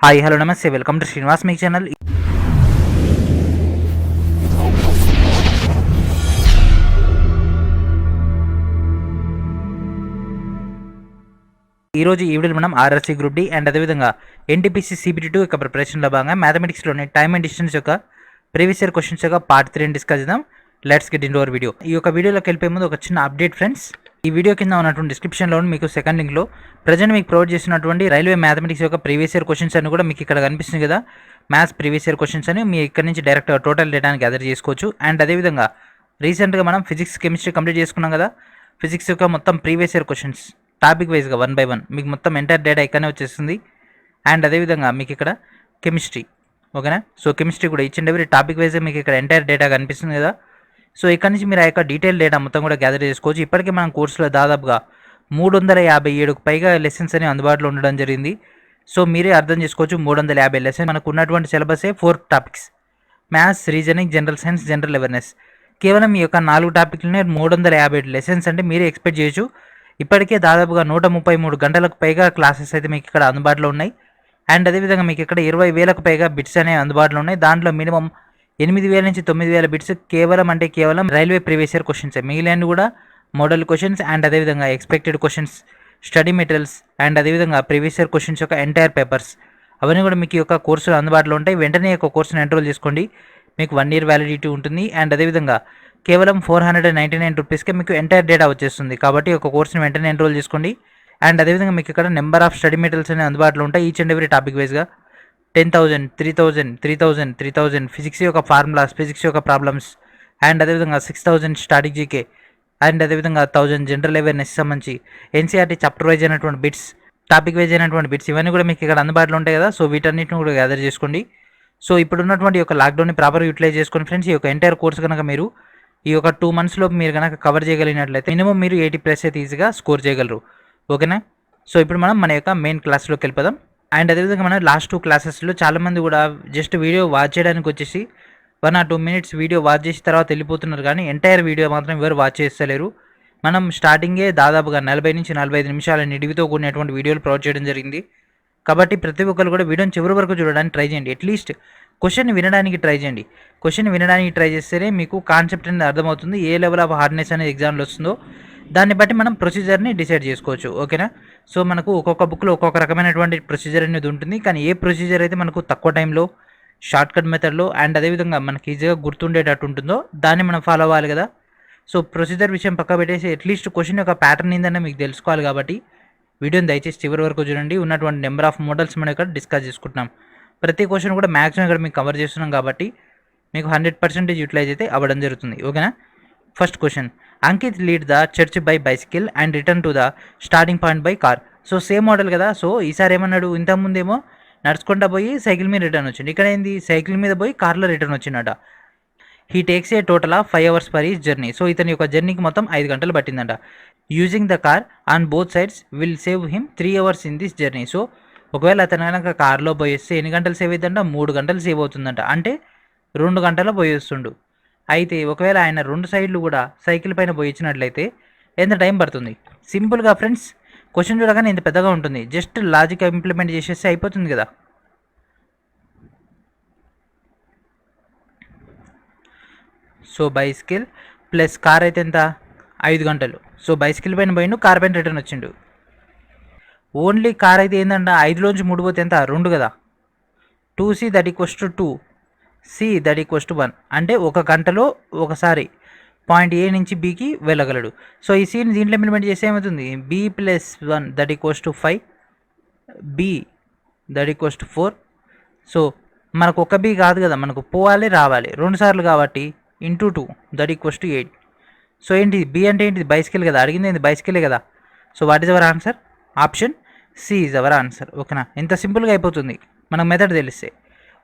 Hi hello నమస్తే welcome to Srinivas me channel. ఈరోజు ఈ వీడియోలో మనం ఆర్ఆర్సీ గ్రూప్ డి అండ్ అదేవిధంగా ఎన్టీపీసీ CBT2 యొక్క ప్రిపరేషన్లో భాగంగా మ్యాథమెటిక్స్లోని టైమ్ అండ్ డిస్టెన్స్ యొక్క ప్రీవియస్ ఇయర్ క్వశ్చన్స్ యొక్క పార్ట్ 3 డిస్కస్ చేద్దాం. Let's get in our video. ఈ యొక్క వీడియోలోకి వెళ్ళిపోయే ముందు ఒక చిన్న అప్డేట్ ఫ్రెండ్స్. ఈ వీడియో కింద ఉన్నటువంటి డిస్క్రిప్షన్లో మీకు సెకండ్ లింక్లో ప్రజెంట్ మీకు ప్రొవైడ్ చేసినటువంటి రైల్వే మ్యాథమెటిక్స్ యొక్క ప్రీవియస్ ఇయర్ క్వశ్చన్స్ అని కూడా మీకు ఇక్కడ కనిపిస్తుంది కదా, మ్యాథ్స్ ప్రీవియస్ ఇయర్ క్వశ్చన్స్ అని మీ ఇక్కడ నుంచి డైరెక్ట్ టోటల్ డేటాని గ్యాదర్ చేసుకోవచ్చు. అండ్ అదేవిధంగా రీసెంట్గా మనం ఫిజిక్స్ కెమిస్ట్రీ కంప్లీట్ చేసుకున్నాం కదా, ఫిజిక్స్ యొక్క మొత్తం ప్రీవియస్ ఇయర్ క్వశ్చన్స్ టాపిక్ వైజ్గా 1 by 1 మీకు మొత్తం ఎంటైర్ డేటా ఇక్కడనే వచ్చేస్తుంది. అండ్ అదేవిధంగా మీకు ఇక్కడ కెమిస్ట్రీ, ఓకేనా. సో కెమిస్ట్రీ కూడా ఈచ్ అండ్ ఎవ్రీ టాపిక్ వైజ్గా మీకు ఇక్కడ ఎంటైర్ డేటా కనిపిస్తుంది కదా. సో ఇక్కడ నుంచి మీరు ఆ యొక్క డీటెయిల్ డేటా మొత్తం కూడా గ్యాదర్ చేసుకోవచ్చు. ఇప్పటికే మనం కోర్సులో దాదాపుగా 357కు పైగా లెసన్స్ అని అందుబాటులో ఉండడం జరిగింది. సో మీరే అర్థం చేసుకోవచ్చు, 350 లెసన్ మనకు ఉన్నటువంటి సిలబసే 4 topics: maths, reasoning, general science, general awareness. కేవలం ఈ యొక్క 4 టాపిక్లనే 357 లెసన్స్ అంటే మీరే ఎక్స్పెక్ట్ చేయొచ్చు. ఇప్పటికే దాదాపుగా 133 గంటలకు పైగా క్లాసెస్ అయితే మీకు ఇక్కడ అందుబాటులో ఉన్నాయి. అండ్ అదేవిధంగా మీకు ఇక్కడ 20,000కు పైగా బిట్స్ అనేవి అందుబాటులో ఉన్నాయి. దాంట్లో మినిమం 8,000 నుంచి 9,000 బిట్స్ కేవలం రైల్వే ప్రీవియస్ ఇయర్ క్వశ్చన్స్. మిగిలిన కూడా మోడల్ క్వశ్చన్స్ అండ్ అదేవిధంగా expected questions, study materials and అదేవిధంగా ప్రీవియస్ ఇయర్ క్వశ్చన్స్ యొక్క ఎంటైర్ పేపర్స్ అవన్నీ కూడా మీకు ఈ యొక్క కోర్సులో అందుబాటులో ఉంటాయి. వెంటనే ఈ యొక్క కోర్సును ఎన్రోల్ చేసుకోండి, మీకు 1 year వ్యాలిడిటీ ఉంటుంది. అండ్ అదేవిధంగా కేవలం 499 రూపీస్కే మీకు ఎంటైర్ డేటా వచ్చేస్తుంది. కాబట్టి ఒక కోర్సుని వెంటనే ఎన్రోల్ చేసుకోండి. అండ్ అదేవిధంగా మీకు ఇక్కడ నెంబర్ ఆఫ్ స్టడీ మెటీరియల్స్ అనేవి అందుబాటులో ఉంటాయి. ఈచ్ అండ్ ఎవ్రీ టాపిక్ వైజ్గా 10,000, 3,000, 3,000, 3,000 ఫిజిక్స్ యొక్క ఫార్ములాస్, ఫిజిక్స్ యొక్క ప్రాబ్లమ్స్ అండ్ అదేవిధంగా 6,000 స్టాటిక్ జీకే అండ్ అదేవిధంగా 1,000 జనరల్ అవేర్నెస్ సంబంధించి ఎన్సీఆర్టీ చాప్టర్ వైజ్ అయినటువంటి బిట్స్, టాపిక్ వైజ్ అయినటువంటి బిట్స్ ఇవన్నీ కూడా మీకు ఇక్కడ అందుబాటులో ఉంటాయి కదా. సో వీటన్నిటిని కూడా గ్యాదర్ చేసుకోండి. సో ఇప్పుడు ఉన్నటువంటి యొక్క లాక్డౌన్ని ప్రాపర్ యూటిలైజ్ చేసుకోండి ఫ్రెండ్స్. ఈ యొక్క ఎంటైర్ కోర్స్ కనుక మీరు ఈ యొక్క 2 monthsలో మీరు కనుక కవర్ చేయగలిగినట్లయితే మినిమం మీరు 80+ అయితే ఈజీగా స్కోర్ చేయగలరు, ఓకేనా. సో ఇప్పుడు మనం మన యొక్క మెయిన్ క్లాస్లోకి వెళ్ళిపోదాం. అండ్ అదేవిధంగా మనం లాస్ట్ 2 క్లాసెస్లో చాలామంది కూడా జస్ట్ వీడియో వాచ్ చేయడానికి వచ్చేసి 1 or 2 minutes వీడియో వాచ్ చేసిన తర్వాత వెళ్ళిపోతున్నారు, కానీ ఎంటైర్ వీడియో మాత్రం ఎవరు వాచ్ చేస్తలేరు. మనం స్టార్టింగే దాదాపుగా 40 నుంచి 45 నిమిషాల నిడివితో కూడినటువంటి వీడియోలు ప్రొవైడ్ చేయడం జరిగింది. కాబట్టి ప్రతి ఒక్కరు కూడా వీడియోని చివరి వరకు చూడడానికి ట్రై చేయండి. అట్లీస్ట్ క్వశ్చన్ వినడానికి ట్రై చేయండి. క్వశ్చన్ వినడానికి ట్రై చేస్తేనే మీకు కాన్సెప్ట్ అనేది అర్థమవుతుంది. ఏ లెవెల్ ఆఫ్ హార్డ్నెస్ అనేది ఎగ్జామ్లో వస్తుందో దాన్ని బట్టి మనం ప్రొసీజర్ని డిసైడ్ చేసుకోవచ్చు, ఓకేనా. సో మనకు ఒక్కొక్క బుక్లో ఒక్కొక్క రకమైనటువంటి ప్రొసీజర్ అనేది ఉంటుంది, కానీ ఏ ప్రొసీజర్ అయితే మనకు తక్కువ టైంలో షార్ట్కట్ మెథడ్లో అండ్ అదేవిధంగా మనకి ఈజీగా గుర్తుండేటట్టు ఉంటుందో దాన్ని మనం ఫాలో అవ్వాలి కదా. సో ప్రొసీజర్ విషయం పక్క పెట్టేసి అట్లీస్ట్ క్వశ్చన్ యొక్క ప్యాటర్న్ ఏంటన్నా మీకు తెలుసుకోవాలి. కాబట్టి వీడియోని దయచేసి చివరి వరకు చూడండి. ఉన్నటువంటి నెంబర్ ఆఫ్ మోడల్స్ మనం ఇక్కడ డిస్కస్ చేసుకుంటున్నాం. ప్రతి క్వశ్చన్ కూడా మ్యాక్సిమం ఇక్కడ మీకు కవర్ చేస్తున్నాం కాబట్టి మీకు 100% యూటిలైజ్ అయితే అవ్వడం జరుగుతుంది, ఓకేనా. First question: Ankit lead the church by bicycle and return to the starting point by car. So same model కదా. సో ఈసారి ఏమన్నాడు, ఇంతకుముందేమో నడుచుకుంటా పోయి సైకిల్ మీద రిటర్న్ వచ్చింది. ఇక్కడ ఏంది, సైకిల్ మీద పోయి కార్లో రిటర్న్ వచ్చిందట. He takes a total of 5 hours for each journey. So ఇతని యొక్క జర్నీకి మొత్తం 5 గంటలు పట్టిందంట. Using the car on both sides will save him 3 hours in this journey. So ఒకవేళ అతను కనుక కార్లో పోయేస్తే ఎన్ని గంటలు సేవ్ అవుతుందంట, 3 గంటలు సేవ్ అవుతుందంట. అంటే 2 గంటల్లో పోయేస్తుండు. అయితే ఒకవేళ ఆయన 2 సైడ్లు కూడా సైకిల్ పైన పోయించినట్లయితే ఎంత టైం పడుతుంది? సింపుల్గా ఫ్రెండ్స్, క్వశ్చన్ చూడగానే ఇంత పెద్దగా ఉంటుంది, జస్ట్ లాజిక్ ఇంప్లిమెంట్ చేసేస్తే అయిపోతుంది కదా. సో బైసికల్ ప్లస్ కార్ అయితే ఎంత, 5 గంటలు. సో బైసికల్ పైన పోయిండు, కార్ పైన రిటర్న్ వచ్చిండు. ఓన్లీ కార్ అయితే ఏంటంటే 5లోంచి 3 పోతే ఎంత, 2 కదా. 2c that equals to 2, c that equals to 1. అంటే 1 గంటలో ఒకసారి పాయింట్ ఏ నుంచి బీకి వెళ్ళగలడు. సో ఈ సీని దీంట్లో ఇంప్లిమెంట్ చేస్తే ఏమవుతుంది, b + 1 that equals to 5, b that equals to 4. So మనకు ఒక బి కాదు కదా, మనకు పోవాలి రావాలి 2 సార్లు కాబట్టి into 2 that equals to 8. So ఏంటి బి అంటే ఏంటిది, బైసికల్ కదా, అడిగింది ఏంటి, బైసికలే కదా. So what is our answer? Option C is our answer, ఓకేనా. ఇంత సింపుల్గా అయిపోతుంది మనకు మెథడ్ తెలిస్తే,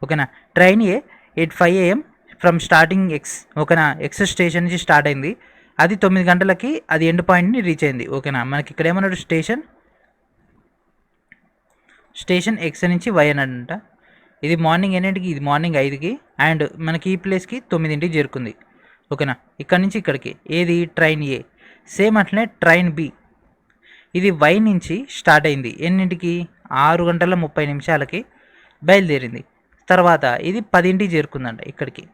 ఓకేనా. Train A at 5 AM from starting X, ఓకేనా. ఎక్స్ స్టేషన్ నుంచి స్టార్ట్ అయింది, అది 9 గంటలకి అది ఎండ్ పాయింట్ని రీచ్ అయింది, ఓకేనా. మనకి ఇక్కడ ఏమన్నాడు, స్టేషన్ ఎక్స్ నుంచి వై అన్నాడంట. ఇది మార్నింగ్ ఎన్నింటికి, ఇది మార్నింగ్ 5కి అండ్ మనకి ఈ ప్లేస్కి 9ంటికి చేరుకుంది, ఓకేనా. ఇక్కడ నుంచి ఇక్కడికి ఏది, ట్రైన్ ఏ. సేమ్ అట్లనే ట్రైన్ బి, ఇది వై నుంచి స్టార్ట్ అయింది ఎన్నింటికి, 6 గంటల 30 నిమిషాలకి బయలుదేరింది. తర్వాత ఇది 10ంటికి చేరుకుందంట, ఇక్కడికి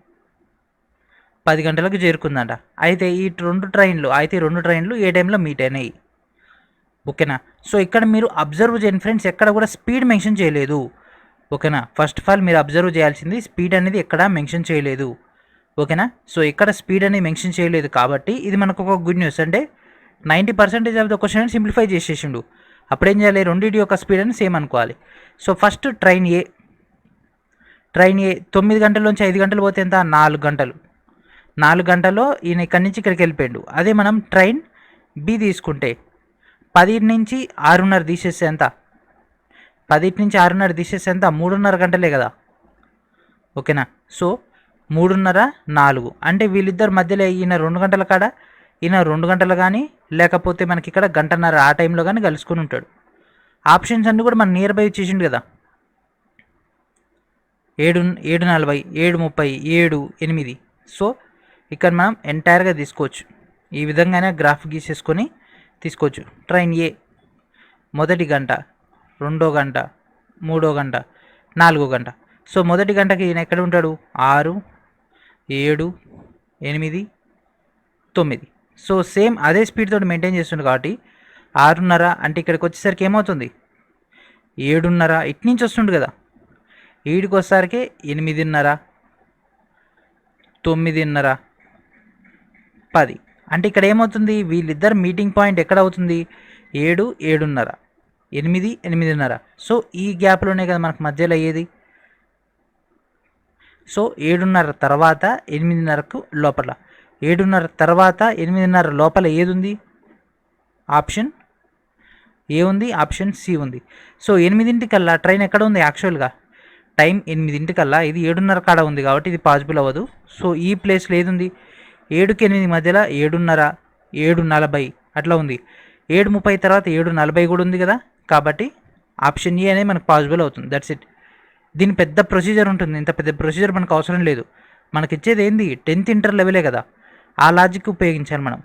10 గంటలకు చేరుకుందంట. అయితే ఈ రెండు ట్రైన్లు ఏ టైంలో మీట్ అయినాయి, ఓకేనా. సో ఇక్కడ మీరు అబ్జర్వ్ చేయండి ఫ్రెండ్స్, ఎక్కడ కూడా స్పీడ్ మెన్షన్ చేయలేదు, ఓకేనా. ఫస్ట్ ఆఫ్ ఆల్ మీరు అబ్జర్వ్ చేయాల్సింది స్పీడ్ అనేది ఎక్కడా మెన్షన్ చేయలేదు, ఓకేనా. సో ఇక్కడ స్పీడ్ అనేది మెన్షన్ చేయలేదు కాబట్టి ఇది మనకు ఒక గుడ్ న్యూస్. అంటే 90% ఆఫ్ ద క్వశ్చన్ సింప్లిఫై చేసేసిండు. అప్పుడు ఏం చేయాలి, రెండింటి యొక్క స్పీడ్ అని సేమ్ అనుకోవాలి. సో ఫస్ట్ ట్రైన్ ఏ 9 గంటల నుంచి 5 గంటలు పోతే ఎంత, 4 గంటలు. 4 గంటల్లో ఈయన ఇక్కడి నుంచి ఇక్కడికి వెళ్ళిపోయాడు. అదే మనం ట్రైన్ బి తీసుకుంటే 10 నుంచి 6:30 తీసేస్తే ఎంత, 10 నుంచి 6:30 తీసేస్తే ఎంత, 3:30 గంటలే కదా, ఓకేనా. సో 3:30 4 అంటే వీళ్ళిద్దరు మధ్యలో ఈయన 2 గంటల కాడ ఈయన 2 గంటలు కానీ లేకపోతే మనకి ఇక్కడ గంటన్నర ఆ టైంలో కానీ కలుసుకొని ఉంటాడు. ఆప్షన్స్ అన్నీ కూడా మన నియర్ బై ఇచ్చేసిండు కదా, 7:40 7:30 7 8. సో ఇక్కడ మనం ఎంటైర్గా తీసుకోవచ్చు, ఈ విధంగానే గ్రాఫ్ గీసేసుకొని తీసుకోవచ్చు. ట్రైన్ ఏ మొదటి గంట, రెండో గంట, మూడో గంట, 4 గంట. సో మొదటి గంటకి ఈయన ఎక్కడ ఉంటాడు, 6 7 8 9. సో సేమ్ అదే స్పీడ్ తోటి మెయింటైన్ చేస్తుంది కాబట్టి 6:30 అంటే ఇక్కడికి వచ్చేసరికి ఏమవుతుంది, 7:30 ఇటు నుంచి వస్తుండు కదా, ఈడికి వచ్చేసరికి 8:30 9:30 10. అంటే ఇక్కడ ఏమవుతుంది, వీళ్ళిద్దరు మీటింగ్ పాయింట్ ఎక్కడ అవుతుంది, 7 7:30 8 8:30. సో ఈ గ్యాప్లోనే కదా మనకు మధ్యలో అయ్యేది. సో 7:30 తర్వాత 8:30కు లోపల, 7:30 తర్వాత 8:30 లోపల ఏది ఉంది, ఆప్షన్ ఏ ఉంది, ఆప్షన్ సి ఉంది. సో 8 ట్రైన్ ఎక్కడ ఉంది, యాక్చువల్గా టైం 8 ఇది 7:30 కాడ ఉంది కాబట్టి ఇది పాసిబుల్ అవ్వదు. సో ఈ ప్లేస్లో ఏది ఉంది, 7కి 8 మధ్యలో 7:30 7:40 అట్లా ఉంది. 7:30 తర్వాత 7:40 కూడా ఉంది కదా, కాబట్టి ఆప్షన్ ఏ అనేది మనకు పాసిబుల్ అవుతుంది. That's it. దీని పెద్ద ప్రొసీజర్ ఉంటుంది, ఇంత పెద్ద ప్రొసీజర్ మనకు అవసరం లేదు. మనకి ఇచ్చేది ఏంది, 10th ఇంటర్ లెవెలే కదా, ఆ లాజిక్ ఉపయోగించాలి మనం.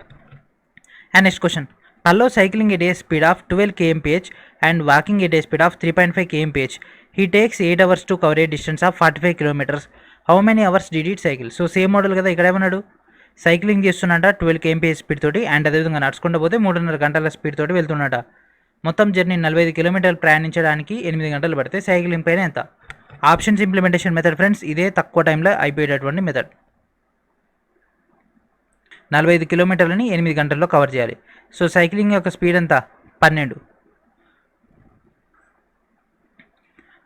And next question, Pallo cycling at a speed of 12 kmph and walking at a speed of 3.5 kmph. He takes 8 hours to cover a distance of 45 kilometers. How many hours did it cycle? So same model కదా, ఇక్కడ ఏమన్నాడు, cycling చేస్తున్నట 12 kmph speed తోటి, and అదేవిధంగా నడుచుకుంటూ పోతే 3.5 గంటల speed తోటి వెళ్తున్నట. మొత్తం జర్నీ 45 కిలోమీటర్లు ప్రయాణించడానికి 8 గంటలు పడితే సైక్లింగ్ పైన ఎంత. ఆప్షన్స్ ఇంప్లిమెంటేషన్ మెథడ్ ఫ్రెండ్స్, ఇదే తక్కువ టైంలో అయిపోయేటటువంటి మెథడ్. 45 కిలోమీటర్లని 8 గంటల్లో కవర్ చేయాలి. సో సైక్లింగ్ యొక్క స్పీడ్ ఎంత, 12.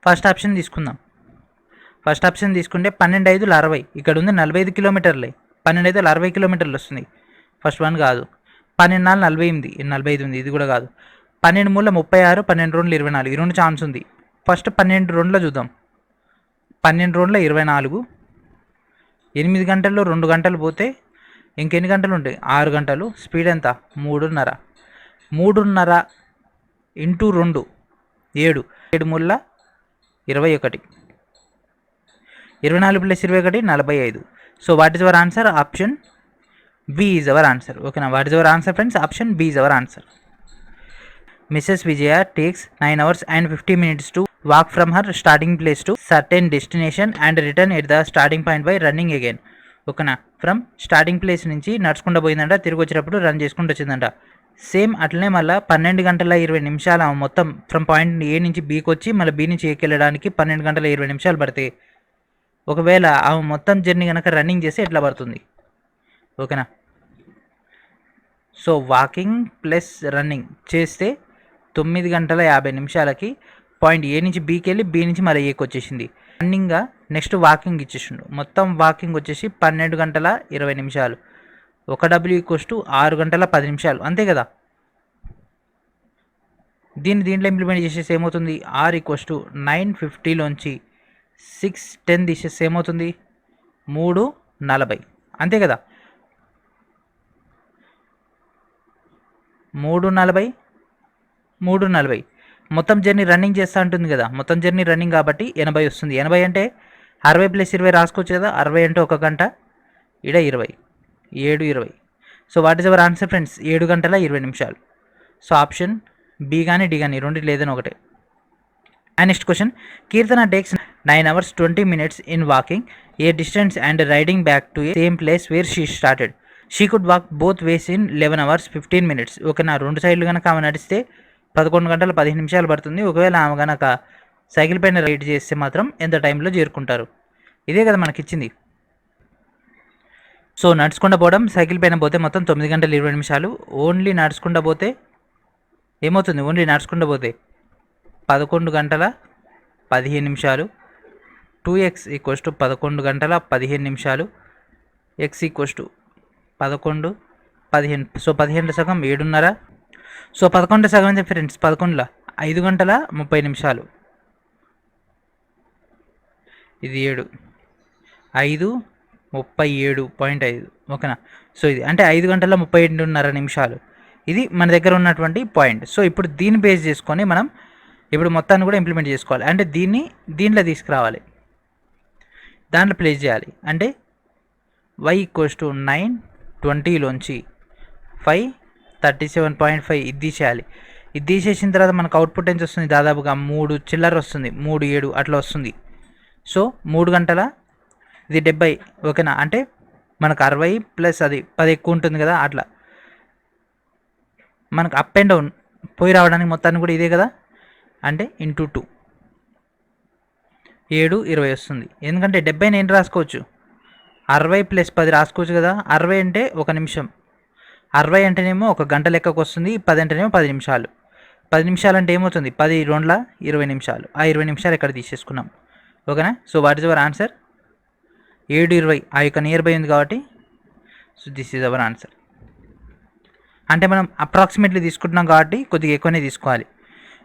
ఫస్ట్ ఆప్షన్ తీసుకుందాం. ఫస్ట్ ఆప్షన్ తీసుకుంటే 12 5 60, ఇక్కడ ఉంది 45 కిలోమీటర్లే, 12 5 60 కిలోమీటర్లు వస్తుంది. ఫస్ట్ వన్ కాదు. 12 4 48 45 ఉంది, ఇది కూడా కాదు. 12 3 36 12 2 24, ఈ 2 ఛాన్స్ ఉంది. ఫస్ట్ 12 2లో చూద్దాం. 12 2 24, 8 గంటల్లో 2 గంటలు పోతే ఇంకెన్ని గంటలు ఉంటాయి, 6 గంటలు. స్పీడ్ ఎంత, 3:30. 3:30 into 2 7 7 3 21, 24 + 21 45. So what is our answer, option B is our answer. ఓకేనా, what is our answer friends, option B is our answer. Mrs. Vijaya takes 9 hours and 50 minutes to walk from her starting place to certain destination and return at the starting point by running again. ఓకేనా, from starting place నుంచి నడుచుకుంటూ పోయిందంట, తిరిగి వచ్చేటప్పుడు run చేసుకుంటూ వచ్చిందంట. Same అట్లనే మళ్ళీ 12 గంటల 20 నిమిషాలు మొత్తం ఫ్రమ్ పాయింట్ ఏ నుంచి బీకి వచ్చి మళ్ళీ బీ నుంచి ఏకి వెళ్ళడానికి 12 గంటల 20 నిమిషాలు పడతాయి. ఒకవేళ ఆమె మొత్తం జర్నీ కనుక రన్నింగ్ చేస్తే ఎట్లా పడుతుంది, ఓకేనా. సో వాకింగ్ ప్లస్ రన్నింగ్ చేస్తే 9 గంటల 50 నిమిషాలకి పాయింట్ ఏ నుంచి బీకి వెళ్ళి బీ నుంచి మళ్ళీ ఏకి వచ్చేసింది. రన్నింగ్గా నెక్స్ట్ వాకింగ్ ఇచ్చేసిండు, మొత్తం వాకింగ్ వచ్చేసి 12 గంటల 20 నిమిషాలు. 1W = 6 గంటల 10 నిమిషాలు, అంతే కదా. దీంట్లో ఇంప్లిమెంట్ చేసేసి ఏమవుతుంది, R = 950లోంచి 6:10 తీసేస్తే ఏమవుతుంది, 3:40, అంతే కదా. 3:40 మొత్తం జర్నీ రన్నింగ్ చేస్తూ ఉంటుంది కదా, మొత్తం జర్నీ రన్నింగ్ కాబట్టి 80 వస్తుంది. 80 అంటే 60 + 20 రాసుకోవచ్చు కదా, 60 అంటే 1 గంట, ఇక్కడ 20 7 20. So what is our answer friends, 7 గంటల 20 నిమిషాలు. సో ఆప్షన్ బి కానీ డి కానీ రెండింటి లేదని ఒకటే. And next question, Keerthana takes 9 hours 20 minutes in walking a distance and riding back to a same place where she started. She could walk both ways in 11 hours 15 minutes. ఓకేనా, రెండు సైడ్లు కనుక ఆమె నడిస్తే 11 గంటల 15 నిమిషాలు పడుతుంది. ఒకవేళ ఆమె కనుక సైకిల్ పైన రైడ్ చేస్తే మాత్రం ఎంత టైంలో చేరుకుంటారు? ఇదే కదా మనకి ఇచ్చింది. సో నడుచుకుంటూ పోవడం, సైకిల్ పైన పోతే మొత్తం 9 గంటల 20 నిమిషాలు. ఓన్లీ నడుచుకుంటూ పోతే ఏమవుతుంది? ఓన్లీ నడుచుకుంటూ పోతే 11 గంటల 15 నిమిషాలు. 2x ఈక్వల్స్ టు 11 గంటల 15 నిమిషాలు. x equals to 11 15. సో 15 సగం 7:30. సో 11 సగం ఎంత ఫ్రెండ్స్? 11 5 గంటల 30 నిమిషాలు. ఇది 7 5 37.5. ఓకేనా. సో ఇది అంటే 5 గంటల 37:30 నిమిషాలు. ఇది మన దగ్గర ఉన్నటువంటి పాయింట్. సో ఇప్పుడు దీన్ని బేస్ చేసుకొని మనం ఇప్పుడు మొత్తాన్ని కూడా ఇంప్లిమెంట్ చేసుకోవాలి. అంటే దీంట్లో తీసుకురావాలి, దాంట్లో ప్లేస్ చేయాలి. అంటే y ఈక్వల్స్ టు 9 20లోంచి 5 37.5 ఇది తీసేయాలి. ఇది తీసేసిన తర్వాత మనకు అవుట్పుట్ ఎంత వస్తుంది? దాదాపుగా 3 చిల్లర వస్తుంది, 3 7 అట్లా వస్తుంది. సో 3 గంటల ఇది 70. ఓకేనా. అంటే మనకు 60 ప్లస్ అది 10 ఎక్కువ ఉంటుంది కదా, అట్లా మనకు అప్ అండ్ డౌన్ పోయి రావడానికి మొత్తాన్ని కూడా ఇదే కదా. అంటే ఇంటూ 2 7 20 వస్తుంది. ఎందుకంటే 70 నేను రాసుకోవచ్చు, 60 ప్లస్ 10 రాసుకోవచ్చు కదా. 60 అంటే 1 నిమిషం, 60 అంటేనేమో 1 గంట లెక్కకు వస్తుంది, 10 అంటేనేమో 10 నిమిషాలు. 10 నిమిషాలు అంటే ఏమవుతుంది? 10 2 20 నిమిషాలు. ఆ 20 నిమిషాలు ఇక్కడ తీసేసుకున్నాం. ఓకేనా. So what is our answer? 7 20. ఆ యొక్క నియర్ బై ఉంది కాబట్టి so this is our answer. అంటే మనం అప్రాక్సిమేట్లీ తీసుకుంటున్నాం కాబట్టి కొద్దిగా ఎక్కువనే తీసుకోవాలి.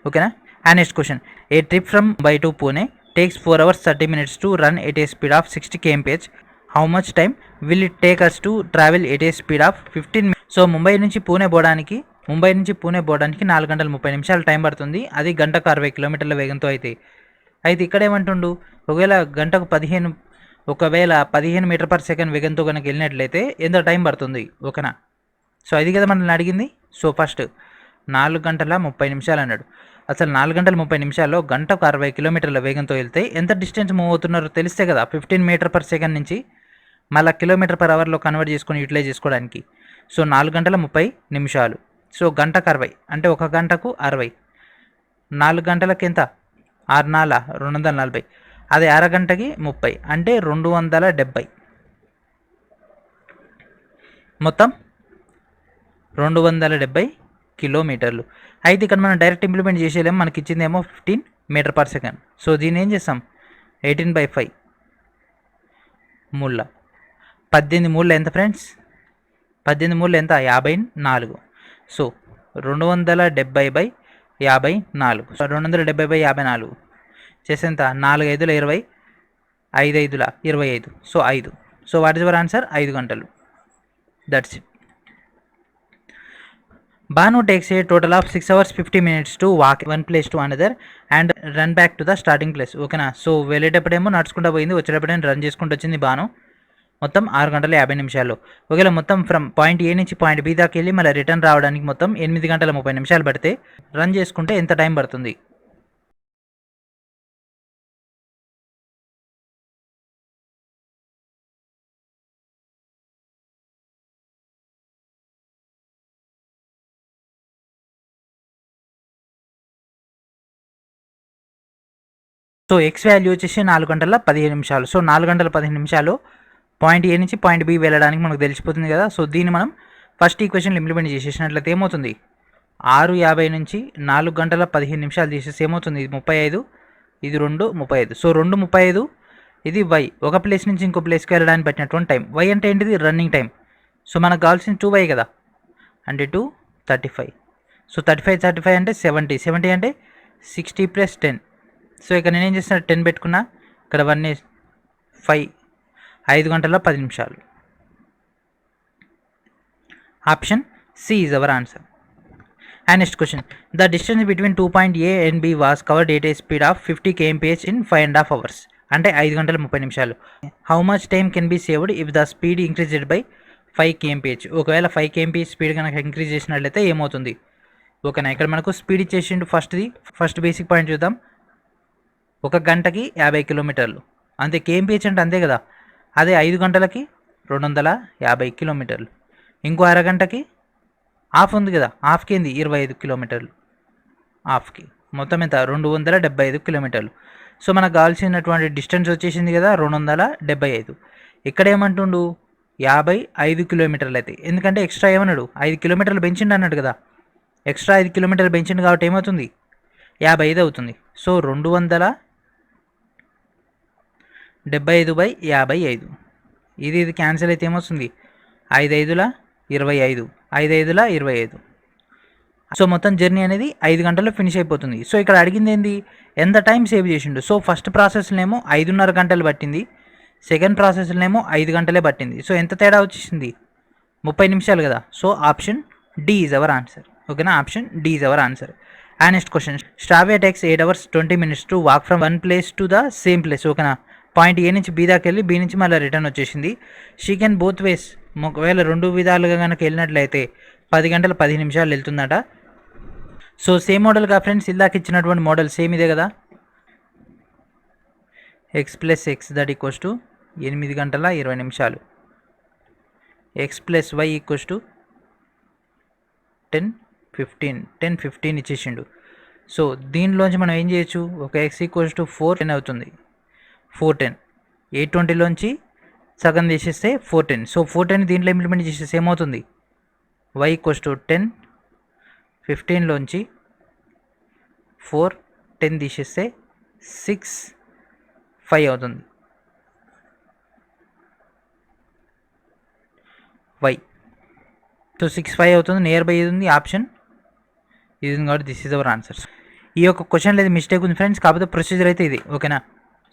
ఓకేనా. And next question, A trip from by to Pune takes 4 hours 30 minutes to run at a speed of 60 kmph. How much time will it take us to travel at a speed of 15 minutes? So Mumbai నుంచి పూణే పోవడానికి 4 గంటల 30 నిమిషాలు time పడుతుంది. అది గంటకు 60 కిలోమీటర్ల వేగంతో అయితే ఇక్కడ ఏమంటుండు? ఒకవేళ 15 మీటర్ పర్ సెకండ్ వేగంతో కనుక వెళ్ళినట్లయితే ఎంత టైం పడుతుంది? ఓకేనా. సో అది కదా మనల్ని అడిగింది. సో ఫస్ట్ 4 గంటల 30 నిమిషాలు అన్నాడు. అసలు 4 గంటల 30 నిమిషాల్లో గంటకు 60 కిలోమీటర్ల వేగంతో వెళ్తే ఎంత డిస్టెన్స్ మూవ్ అవుతున్నారో తెలిస్తే కదా 15 మీటర్ పర్ సెకండ్ నుంచి మళ్ళీ కిలోమీటర్ పర్ అవర్లో కన్వర్ట్ చేసుకొని యూటిలైజ్ చేసుకోవడానికి. సో 4 గంటల 30 నిమిషాలు. సో గంటకు 60 అంటే 1 గంటకు 60. 4 గంటలకి ఎంత? 6 4 240. అదే అరగంటకి 30 అంటే 270. మొత్తం 270 కిలోమీటర్లు. అయితే ఇక్కడ మనం డైరెక్ట్ ఇంప్లిమెంట్ చేసేలేము, మనకి ఇచ్చిందేమో 15 మీటర్ పర్ సెకండ్. సో దీన్ని ఏం చేస్తాం? 18/5 మూల 18 మూల ఎంత ఫ్రెండ్స్? 18 మూల ఎంత? 54. సో 270/54. సో 270/54 చేసేంత? 4 5 20, 5 5 25. So 5. So what is your answer? 5 గంటలు. That's it. Banu takes a total of 6 hours 50 minutes to walk one place to another and run back to the starting place. ఓకేనా. So వెళ్ళేటప్పుడేమో నడుచుకుంటూ పోయింది, వచ్చేటప్పుడేమో run చేసుకుంటూ వచ్చింది బాను. మొత్తం 6 గంటల 50 నిమిషాలు. ఒకవేళ మొత్తం ఫ్రమ్ పాయింట్ ఏ నుంచి పాయింట్ బి దాకా వెళ్ళి మళ్ళీ రిటర్న్ రావడానికి మొత్తం 8 గంటల 30 నిమిషాలు పడితే రన్ చేసుకుంటే ఎంత టైం పడుతుంది? సో ఎక్స్ వాల్యూ వచ్చేసి 4 గంటల 15 నిమిషాలు. సో 4 గంటల 15 నిమిషాలు పాయింట్ ఏ నుంచి పాయింట్ బి వెళ్ళడానికి మనకు తెలిసిపోతుంది కదా. సో దీన్ని మనం ఫస్ట్ ఈక్వేషన్లో ఇంప్లిమెంట్ చేసేసినట్లయితే ఏమవుతుంది? 6:50 నుంచి 4 గంటల 15 నిమిషాలు తీసేసి ఏమవుతుంది? ఇది 35, ఇది 2 35. సో 2 35, ఇది వై. ఒక ప్లేస్ నుంచి ఇంకో ప్లేస్కి వెళ్ళడానికి పట్టినటువంటి టైం. వై అంటే ఏంటిది? Running time. సో మనకు కావాల్సిన 2y కదా, అంటే 2 35. సో 35 అంటే 70. 70 అంటే 60 + 10. సో ఇక్కడ నేనేం చేస్తున్నా? 10 పెట్టుకున్నా, ఇక్కడ 1 5. 5 గంటల 10 నిమిషాలు. Option C is our answer. And next question, the distance between 2 point A and B was covered at a speed of 50 kmph in 5.5 hours. అంటే 5 గంటల 30 నిమిషాలు. How much time can be saved if the speed increased by 5 kmph. ఒకవేళ 5 kmph speed కనుక increase చేసినట్లయితే ఏమవుతుంది? ఓకేనా. ఇక్కడ మనకు స్పీడ్ ఇచ్చేసిండు. ఫస్ట్ బేసిక్ పాయింట్ చూద్దాం. ఒక గంటకి 50 కిలోమీటర్లు. అంతే కేఎంపిహెచ్ అంటే అంతే కదా. అదే 5 గంటలకి 250 కిలోమీటర్లు. ఇంకో అరగంటకి హాఫ్ ఉంది కదా, హాఫ్కి ఏంది 25 కిలోమీటర్లు. హాఫ్కి మొత్తం ఎంత 275 కిలోమీటర్లు. సో మనకు కావాల్సినటువంటి డిస్టెన్స్ వచ్చేసింది కదా 275. ఇక్కడ ఏమంటుండు 55 కిలోమీటర్లు అయితే, ఎందుకంటే ఎక్స్ట్రా ఏమన్నాడు 5 కిలోమీటర్లు పెంచిండు అన్నాడు కదా. ఎక్స్ట్రా 5 కిలోమీటర్లు పెంచిండు కాబట్టి ఏమవుతుంది 55 అవుతుంది. సో 275/55. ఇది క్యాన్సిల్ అయితే ఏమొస్తుంది 5 5ల 25, 5 5ల 25. సో మొత్తం జర్నీ అనేది 5 గంటల్లో ఫినిష్ అయిపోతుంది. సో ఇక్కడ అడిగింది ఏంది ఎంత టైం సేవ్ చేసిండు. సో ఫస్ట్ ప్రాసెస్లోనేమో 5.5 గంటలు పట్టింది, సెకండ్ ప్రాసెస్లోనేమో 5 గంటలే పట్టింది. సో ఎంత తేడా వచ్చేసింది 30 నిమిషాలు కదా. So option D is our answer. ఓకేనా, option D is our answer. And next question, Strava takes 8 hours 20 minutes to walk from one place to the same place. ఓకేనా, పాయింట్ ఏ నుంచి బి దాకా వెళ్ళి బి నుంచి మళ్ళీ రిటర్న్ వచ్చేసింది. She can both ways, ఒకవేళ రెండు విధాలుగా కనుక వెళ్ళినట్లయితే 10 గంటల 15 నిమిషాలు వెళ్తుందట. సో సేమ్ మోడల్గా ఫ్రెండ్స్ ఇందాక ఇచ్చినటువంటి మోడల్ సేమ్ ఇదే కదా. X plus x that equals to 8 గంటల 20 నిమిషాలు, x plus why equals to 10 15 ఇచ్చేసిండు. సో దీనిలోంచి మనం ఏం చేయొచ్చు, ఒక ఎక్స్ ఈక్వల్స్ టు 410 అవుతుంది. 410 820లోంచి సగం తీసేస్తే 410. సో 410 దీంట్లో ఇంప్లిమెంట్ చేసేస్తే ఏమవుతుంది వై ఈక్వల్స్ టు 10, 15లోంచి 410 తీసేస్తే 6 5 అవుతుంది వై. సో 6 5 అవుతుంది. నియర్ బై ఇది ఉంది ఆప్షన్, ఇది ఉంది కాబట్టి దిస్ ఈజ్ అవర్ ఆన్సర్స్. ఈ యొక్క క్వశ్చన్లో ఇది మిస్టేక్ ఉంది ఫ్రెండ్స్, కాకపోతే ప్రొసీజర్ అయితే ఇది. ఓకేనా,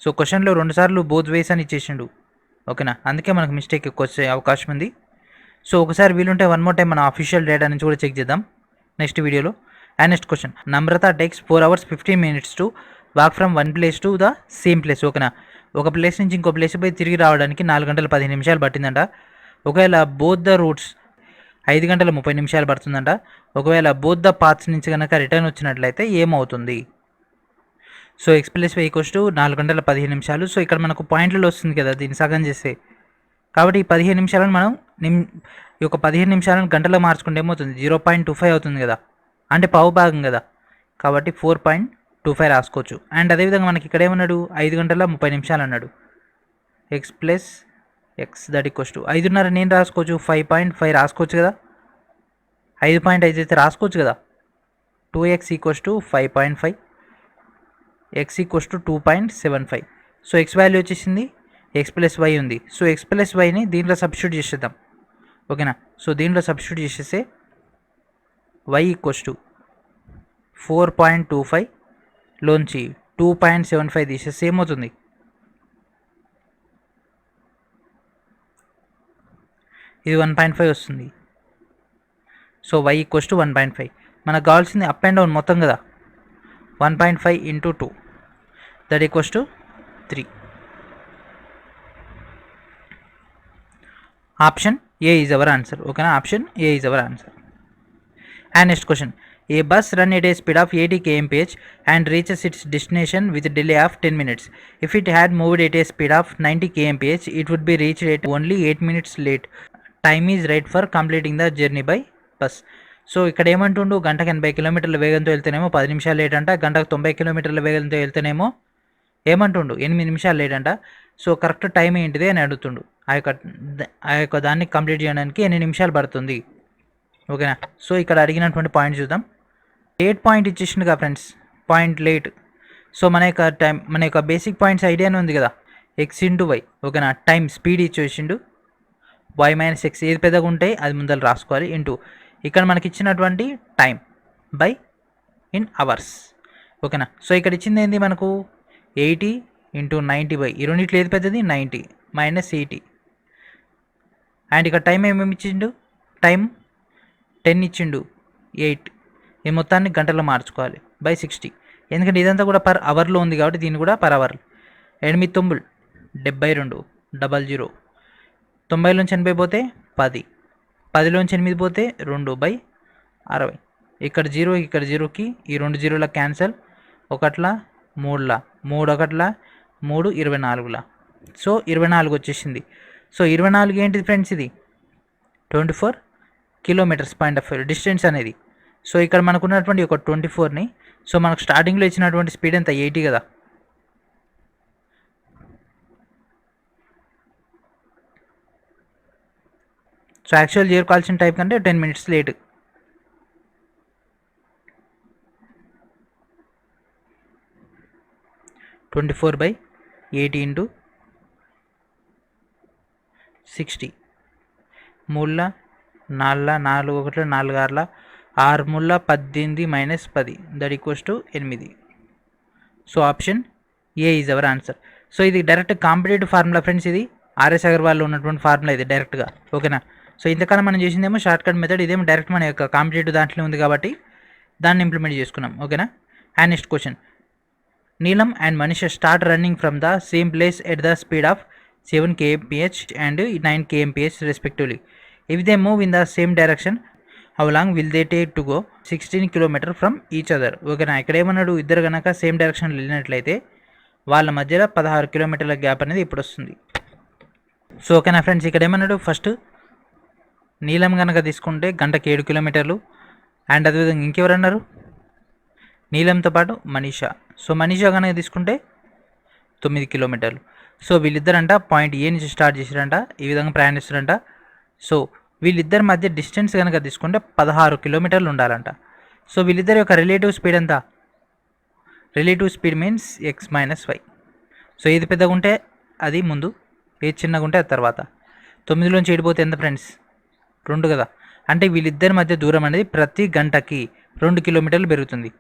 సో క్వశ్చన్లో 2 సార్లు బోత్ వేస్ అని ఇచ్చేసిండు. ఓకేనా, అందుకే మనకు మిస్టేక్ వచ్చే అవకాశం ఉంది. సో ఒకసారి వీలుంటే వన్ మోర్ టైం మన అఫీషియల్ డేటా నుంచి కూడా చెక్ చేద్దాం నెక్స్ట్ వీడియోలో. And next question, Namrata takes 4 hours 15 minutes to walk from one place to the same place. ఓకేనా, ఒక ప్లేస్ నుంచి ఇంకో ప్లేస్ పోయి తిరిగి రావడానికి 4 గంటల 15 నిమిషాలు పట్టిందంట. ఒకవేళ బోత్ ద రూట్స్ 5 గంటల 30 నిమిషాలు పడుతుందంట. ఒకవేళ బోత్ ద పాత్స్ నుంచి కనుక రిటర్న్ వచ్చినట్లయితే ఏమవుతుంది. So X plus why equals to 4 గంటల 15 నిమిషాలు. సో ఇక్కడ మనకు పాయింట్లలో వస్తుంది కదా దీన్ని సగం చేస్తే, కాబట్టి ఈ 15 నిమిషాలను మనం ఈ యొక్క 15 నిమిషాలను గంటలో మార్చుకుంటే ఏమవుతుంది 0.25 అవుతుంది కదా, అంటే పావు భాగం కదా, కాబట్టి 4.25 రాసుకోవచ్చు. అండ్ అదేవిధంగా మనకి ఇక్కడ ఏమన్నాడు 5 గంటల 30 నిమిషాలు అన్నాడు. X plus x that equals to 5.5 నేను రాసుకోవచ్చు, 5.5 రాసుకోవచ్చు కదా, 5.5 అయితే రాసుకోవచ్చు కదా. 2x equals to 5.5, X equals to 2.75. So X value వచ్చేసింది, ఎక్స్ ప్లస్ వై ఉంది. సో ఎక్స్ ప్లస్ వైని దీంట్లో సబ్స్టిట్యూట్ చేసేద్దాం. ఓకేనా, సో దీంట్లో సబ్స్టిట్యూట్ చేసేస్తే వై ఈక్వల్స్ టు 4.25 లోంచి 2.75 తీసేస్తే ఏమవుతుంది ఇది 1.5 వస్తుంది. So y equals to 1.5. మనకు కావాల్సింది అప్ అండ్ డౌన్ మొత్తం కదా, 1.5 into 2 that equals to 3. Option A is our answer. ఓకేనా, option A is our answer. And next question, a bus run at a speed of 80 kmph and reaches its destination with a delay of 10 minutes. If it had moved at a speed of 90 kmph, it would be reached at only 8 minutes late. Time is right for completing the journey by bus. So ఇక్కడ ఏమంటుండు గంటకు 80 కిలోమీటర్ల వేగంతో వెళ్తేనేమో 10 నిమిషాలు late అంట, గంటకు 90 కిలోమీటర్ల వేగంతో వెళ్తేనేమో ఏమంటుండు 8 నిమిషాలు లేట్ అంట. సో కరెక్ట్ టైం ఏంటిది అని అడుగుతుండు. ఆ యొక్క దాన్ని కంప్లీట్ చేయడానికి ఎన్ని నిమిషాలు పడుతుంది. ఓకేనా, సో ఇక్కడ అడిగినటువంటి పాయింట్ చూద్దాం. లేట్ పాయింట్ ఇచ్చేసిండు కదా ఫ్రెండ్స్, పాయింట్ లేట్. సో మన యొక్క బేసిక్ పాయింట్స్ ఐడియానే ఉంది కదా, ఎక్స్ ఇంటూ వై. ఓకేనా, టైం స్పీడ్ ఇచ్చేసిండు, వై మైనస్ ఎక్స్ ఏది పెద్దగా ఉంటే అది ముందర రాసుకోవాలి, ఇంటూ ఇక్కడ మనకి ఇచ్చినటువంటి టైం బై ఇన్ అవర్స్. ఓకేనా, సో ఇక్కడ ఇచ్చింది ఏంది మనకు 80 ఇంటూ 90 బై ఈ రెండిట్లో ఏది పెద్దది 90 మైనస్ 80. అండ్ ఇక్కడ టైం ఏమేమి ఇచ్చిండు, టైం 10 ఇచ్చిండు, 8. ఈ మొత్తాన్ని గంటల్లో మార్చుకోవాలి బై 60, ఎందుకంటే ఇదంతా కూడా పర్ అవర్లో ఉంది కాబట్టి దీన్ని కూడా పర్ అవర్. 8 9 72 00. 90లోంచి 80 పోతే 10, 10లోంచి 8 పోతే 2/60. ఇక్కడ 0 ఇక్కడ 0కి ఈ 2 జీరోల క్యాన్సల్, 1 3 3 ఒకట్ల 3 24లా. సో 24 వచ్చేసింది. సో 24 ఏంటిది ఫ్రెండ్స్, ఇది 24 కిలోమీటర్స్ పాయింట్ ఆఫ్ డిస్టెన్స్ అనేది. సో ఇక్కడ మనకు ఉన్నటువంటి ఒక 24ని, సో మనకు స్టార్టింగ్లో ఇచ్చినటువంటి స్పీడ్ ఎంత 80 కదా. సో యాక్చువల్ చేరుకోవాల్సిన టైం కంటే 10 minutes late. Twenty 4/80 into 60. 3 4 4 1 4 6 6 3 18 minus 10 that equals to 8. So option A is our answer. So ఇది డైరెక్ట్ కాంపిటేటివ్ ఫార్ములా ఫ్రెండ్స్, ఇది ఆర్ఎస్ అగర్వాల్లో ఉన్నటువంటి ఫార్ములా ఇది డైరెక్ట్గా. ఓకేనా. సో ఇంతకాలం మనం చేసిందేమో షార్ట్ కట్ మెథడ్, ఇదేమో డైరెక్ట్ మన యొక్క కాంపిటేటివ్ దాంట్లో ఉంది కాబట్టి దాన్ని ఇంప్లిమెంట్ చేసుకున్నాం. ఓకేనా. అండ్ నెక్స్ట్ క్వశ్చన్, నీలం and Manisha start running from the same place at the speed of 7 kmph and 9 kmph respectively. If they move in the same direction, how long will they take to go 16 km from each other? ఓకేనా. ఇక్కడ ఏమన్నాడు, ఇద్దరు కనుక same డైరెక్షన్లో వెళ్ళినట్లయితే వాళ్ళ మధ్యలో 16 కిలోమీటర్ల గ్యాప్ అనేది ఇప్పుడు వస్తుంది. సో ఓకేనా ఫ్రెండ్స్, ఇక్కడ ఏమన్నాడు, ఫస్ట్ నీలం కనుక తీసుకుంటే గంటకి 7 కిలోమీటర్లు. అండ్ అదేవిధంగా ఇంకెవరన్నారు, నీలంతో పాటు మనీషా. సో మనీషా కనుక తీసుకుంటే 9 కిలోమీటర్లు. సో వీళ్ళిద్దరంట పాయింట్ ఏ నుంచి స్టార్ట్ చేశారంట, ఈ విధంగా ప్రయాణిస్తారంట. సో వీళ్ళిద్దరి మధ్య డిస్టెన్స్ కనుక తీసుకుంటే 16 కిలోమీటర్లు ఉండాలంట. సో వీళ్ళిద్దరి యొక్క రిలేటివ్ స్పీడ్ ఎంత, relative speed means x minus y. So ఏది పెద్దగా ఉంటే అది ముందు, ఏది చిన్నగా ఉంటే అది తర్వాత. 9లోంచి 7 పోతే ఎంత ఫ్రెండ్స్, 2 కదా. అంటే వీళ్ళిద్దరి మధ్య దూరం అనేది ప్రతి గంటకి 2 కిలోమీటర్లు పెరుగుతుంది.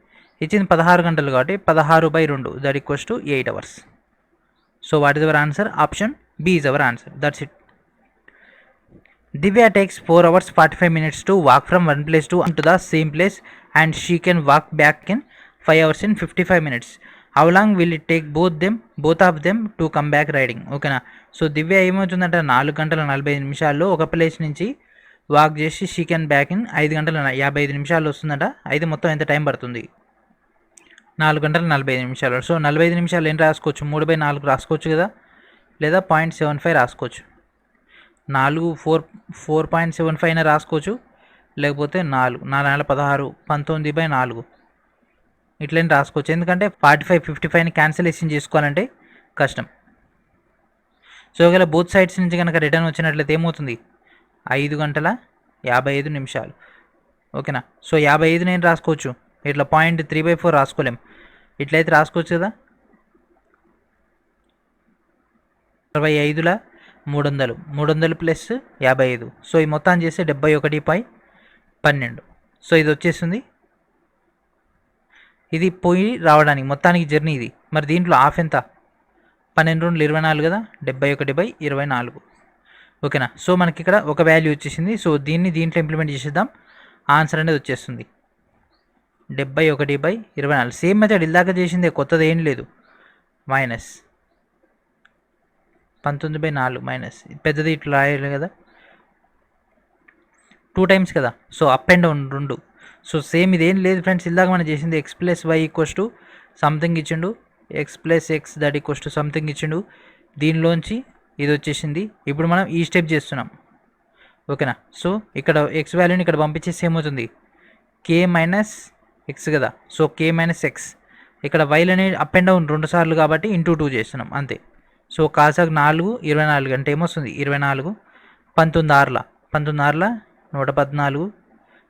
ఇచ్చింది 16 గంటలు కాబట్టి 16/2 that equals to 8 hours. So what is our answer, option B is our answer. That's it. Divya takes 4 hours 45 minutes to walk from one place to the same place and she can walk back in 5 hours and 55 minutes. How long will it take both of them to come back riding? ఓకేనా. So దివ్య ఏమవుతుందంటే 4 గంటల 45 నిమిషాల్లో ఒక place నుంచి walk చేసి she can back in 5 గంటల 55 నిమిషాల్లో వస్తుందట. అయితే మొత్తం ఎంత టైం పడుతుంది, 4 గంటల 45 నిమిషాలు. సో 45 నిమిషాలు ఏం రాసుకోవచ్చు, 3/4 రాసుకోవచ్చు కదా, లేదా 0.75 రాసుకోవచ్చు. 4.75 అయినా రాసుకోవచ్చు, లేకపోతే 4 16 19/4 ఇట్లనే రాసుకోవచ్చు. ఎందుకంటే 45 55ని క్యాన్సిలేషన్ చేసుకోవాలంటే కష్టం. సో ఒకవేళ బోత్ సైడ్స్ నుంచి కనుక రిటర్న్ వచ్చినట్లయితే ఏమవుతుంది, 5 గంటల 55 నిమిషాలు. ఓకేనా. సో 55 నేను రాసుకోవచ్చు, ఇట్లా 0.3/4 రాసుకోలేం, ఇట్లయితే రాసుకోవచ్చు కదా. 65ల 300 ప్లస్ 55. సో ఈ మొత్తాన్ని చేస్తే 71/12. సో ఇది వచ్చేస్తుంది, ఇది పోయి రావడానికి మొత్తానికి జర్నీ ఇది. మరి దీంట్లో హాఫ్ ఎంత, 12 2 24 కదా, 71/24. ఓకేనా. సో మనకి ఇక్కడ ఒక వాల్యూ వచ్చేసింది. సో దీంట్లో ఇంప్లిమెంట్ చేసేద్దాం, ఆన్సర్ అనేది వచ్చేస్తుంది 71/24. సేమ్ మెథడ్ ఇలాగా చేసిందే, కొత్తది ఏం లేదు. మైనస్ 19/4 మైనస్ పెద్దది ఇట్లా రాయాలి కదా, 2 times కదా. So up and down 2. So same ఇదేం లేదు ఫ్రెండ్స్, ఇలాగ మనం చేసింది x + y = సంథింగ్ ఇచ్చిండు, x + x that equals to something ఇచ్చిండు. దీనిలోంచి ఇది వచ్చేసింది. ఇప్పుడు మనం ఈ స్టెప్ చేస్తున్నాం. ఓకేనా. సో ఇక్కడ x వాల్యూని ఇక్కడ పంపించేసి ఏమవుతుంది, k - x కదా. So k - x. ఇక్కడ వైల్ అనేది అప్ అండ్ డౌన్ 2 సార్లు కాబట్టి ఇంటూ 2 చేస్తున్నాం అంతే. సో కాసాకు 4 24 అంటే ఏమొస్తుంది, 24 19 6 114 9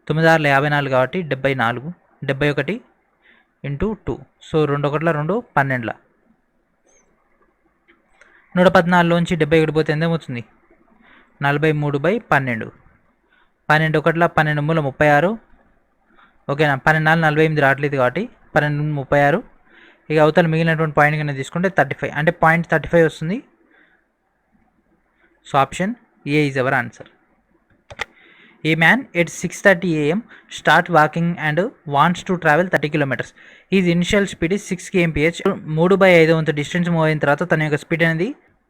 6 54 కాబట్టి 74 71 ఇంటూ 2. సో 2 1 2 12 114లోంచి 71 పోతే ఎంత అవుతుంది, 43/12. 12 1 12 మూల 36. ఓకేనా. 12 4 48 రావట్లేదు కాబట్టి 12 36. ఇక అవతల మిగిలినటువంటి పాయింట్ కన్నా తీసుకుంటే 35 అంటే 0.35 వస్తుంది. So option A is our answer. A man at 6:30 AM start walking and wants to travel 30 kilometers. His initial speed is 6 kmph. 3/5 వంతు డిస్టెన్స్ మూవ్ అయిన తర్వాత తన యొక్క స్పీడ్ అనేది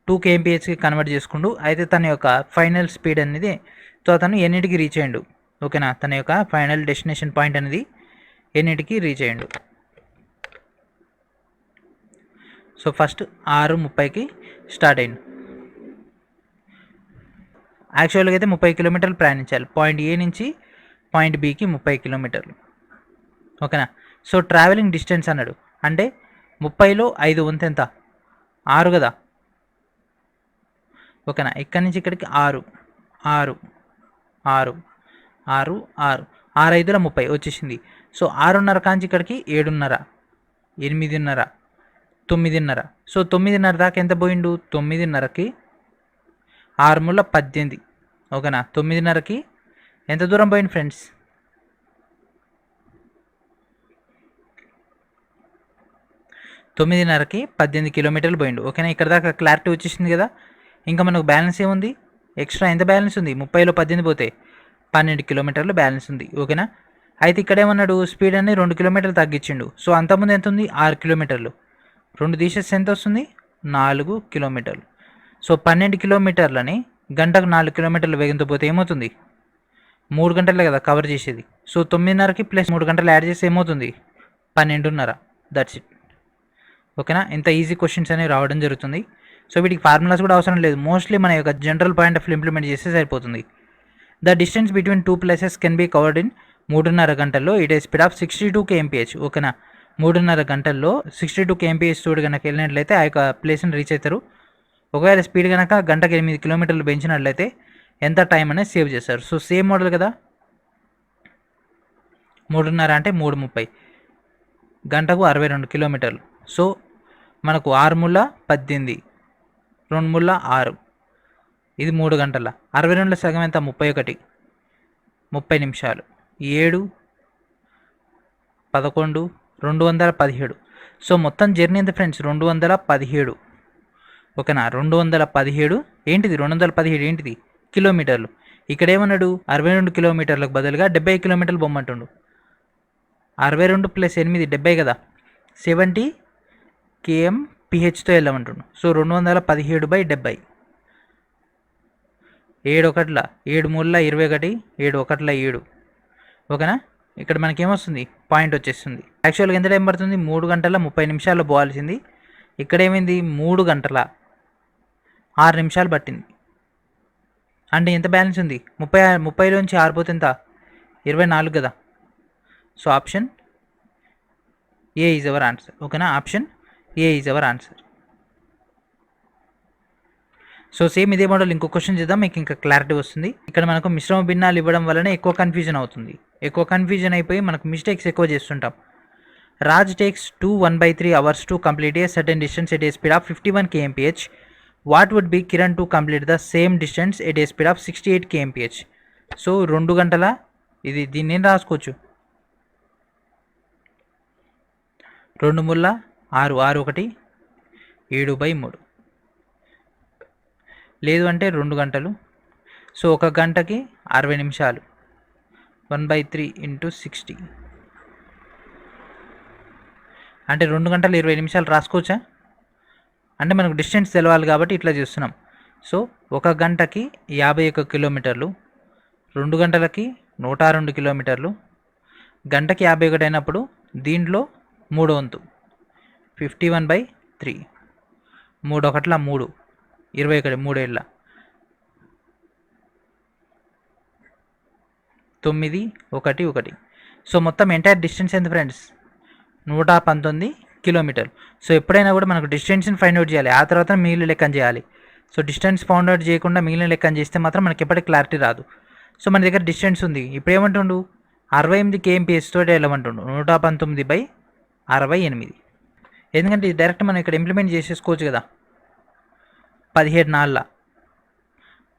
2 kmphకి కన్వర్ట్ చేసుకుంటూ, అయితే తన యొక్క ఫైనల్ స్పీడ్ అనేది అతను ఎన్నిటికి రీచ్ అయ్యిండు. ఓకేనా. తన యొక్క ఫైనల్ డెస్టినేషన్ పాయింట్ అనేది ఎన్నిటికి రీచ్ అయ్యిండు. సో ఫస్ట్ 6:30కి స్టార్ట్ అయింది. యాక్చువల్గా అయితే 30 కిలోమీటర్లు ప్రయాణించాలి. పాయింట్ ఏ నుంచి పాయింట్ బికి 30 కిలోమీటర్లు. ఓకేనా. సో ట్రావెలింగ్ డిస్టెన్స్ అన్నాడు అంటే 30లో 5 వంతు ఎంత? 6 కదా. ఓకేనా. ఇక్కడి నుంచి ఇక్కడికి 6 6 6 6 6 6 5 30 వచ్చేసింది. సో 6:30 కాంచి ఇక్కడికి 7:30 8:30 9:30. సో 9:30 దాకా ఎంత పోయిండు? 9:30కి 6 ముళ్ళ 18. ఓకేనా. 9:30కి ఎంత దూరం పోయింది ఫ్రెండ్స్? 9:30కి 18 కిలోమీటర్లు పోయిండు. ఓకేనా. ఇక్కడ దాకా క్లారిటీ వచ్చేసింది కదా. ఇంకా మనకు బ్యాలెన్స్ ఏముంది? ఎక్స్ట్రా ఎంత బ్యాలెన్స్ ఉంది? 30లో 18 పోతే 12 కిలోమీటర్లు బ్యాలెన్స్ ఉంది. ఓకేనా. అయితే ఇక్కడ ఏమన్నాడు? స్పీడ్ అని 2 కిలోమీటర్లు తగ్గించిండు. సో అంతకుముందు ఎంత ఉంది? 6 కిలోమీటర్లు. 2 తీసేస్తే ఎంత వస్తుంది? 4 కిలోమీటర్లు. సో 12 కిలోమీటర్లని గంటకు 4 కిలోమీటర్ల వేగంతో పోతే ఏమవుతుంది? 3 గంటలే కదా కవర్ చేసేది. సో 9:30కి ప్లస్ 3 గంటలు యాడ్ చేస్తే ఏమవుతుంది? 12:30. That's it. ఓకేనా. ఇంత ఈజీ క్వశ్చన్స్ అనేవి రావడం జరుగుతుంది. సో వీటికి ఫార్ములాస్ కూడా అవసరం లేదు. మోస్ట్లీ మన యొక్క జనరల్ పాయింట్ ఆఫ్ ఇంప్లిమెంట్ చేస్తే సరిపోతుంది. The distance between 2 places can be covered in 3.5 గంటల్లో at a speed of 62 kmph. ఓకేనా. 3.5 గంటల్లో 62 kmph స్పీడ్ కనుక వెళ్ళినట్లయితే ఆ యొక్క ప్లేస్ని రీచ్ అవుతారు. ఒకవేళ స్పీడ్ కనుక గంటకు 8 కిలోమీటర్లు పెంచినట్లయితే ఎంత టైం అనేది సేవ్ చేస్తారు. సో సేమ్ మోడల్ కదా. 3.5 అంటే 3:30 గంటకు 62 కిలోమీటర్లు. సో మనకు 6 ముళ్ళ 18 2 ముళ్ళ 6 ఇది 3 గంటల. 62లో సగం ఎంత? 31 30 నిమిషాలు. 7 11 217. సో మొత్తం జర్నీ ఎంత ఫ్రెండ్స్? 217. ఓకేనా. 217 ఏంటిది? 217 ఏంటిది? కిలోమీటర్లు. ఇక్కడ ఏమన్నాడు? 62 కిలోమీటర్లకు బదులుగా 70 కిలోమీటర్లు బొమ్మంటుండు. 62 + 8 70 కదా. 70 kmph వెళ్ళమంటుండు. సో 217/70. 7 ఒకట్ల 7 మూల 21 7 ఒకట్ల 7. ఓకేనా. ఇక్కడ మనకి ఏమొస్తుంది? పాయింట్ వచ్చేస్తుంది. యాక్చువల్గా ఎంత టైం పడుతుంది? 3 గంటల 30 నిమిషాల్లో పోవాల్సింది ఇక్కడ ఏమైంది? 3 గంటల 6 నిమిషాలు పట్టింది. అంటే ఎంత బ్యాలెన్స్ ఉంది? 30లోంచి 6 పోతే ఎంత? 24 కదా. So option A is our answer. ఓకేనా. Option A is our answer. So same ఇదే మోడల్ ఇంకో క్వశ్చన్ చేద్దాం, మీకు ఇంకా క్లారిటీ వస్తుంది. ఇక్కడ మనకు మిశ్రమ భిన్నాలు ఇవ్వడం వల్లనే ఎక్కువ కన్ఫ్యూజన్ అవుతుంది. ఎక్కువ కన్ఫ్యూజన్ అయిపోయి మనకు మిస్టేక్స్ ఎక్కువ చేస్తుంటాం. Raj takes 1/3 hours to complete a certain distance at a speed of 51 kmph. What would be Kiran to complete the same distance at a speed of 68 kmph. So 2 గంటల దీన్ని ఏం రాసుకోవచ్చు? 2 ముళ్ళ 6 6 1 7/3. లేదు అంటే 2 గంటలు. సో 1 గంటకి 60 నిమిషాలు. 1/3 × 60 అంటే 2 గంటలు 20 నిమిషాలు రాసుకోవచ్చా? అంటే మనకు డిస్టెన్స్ తెలవాలి కాబట్టి ఇట్లా చేస్తున్నాం. సో 1 గంటకి 51 కిలోమీటర్లు, 2 గంటలకి 102 కిలోమీటర్లు, గంటకి 51 అయినప్పుడు దీంట్లో 3 వంతు 51/3. 3 ఒకట్ల 3 21 3 ఏళ్ళ 9 1 1. సో మొత్తం ఎంటైర్ డిస్టెన్స్ ఎంత ఫ్రెండ్స్? 119 కిలోమీటర్లు. సో ఎప్పుడైనా కూడా మనకు డిస్టెన్స్ని ఫైండ్ అవుట్ చేయాలి, ఆ తర్వాత మిగిలిన లెక్కన చేయాలి. సో డిస్టెన్స్ ఫైండ్ అవుట్ చేయకుండా మిగిలిన లెక్కన చేస్తే మాత్రం మనకి ఎప్పటికీ క్లారిటీ రాదు. సో మన దగ్గర డిస్టెన్స్ ఉంది. ఇప్పుడు ఏమంటుండు? 68 kmph తోటి వెళ్ళమంటుండు. 119/68. ఎందుకంటే డైరెక్ట్ మనం ఇక్కడ ఇంప్లిమెంట్ చేసేసుకోవచ్చు కదా. 17 4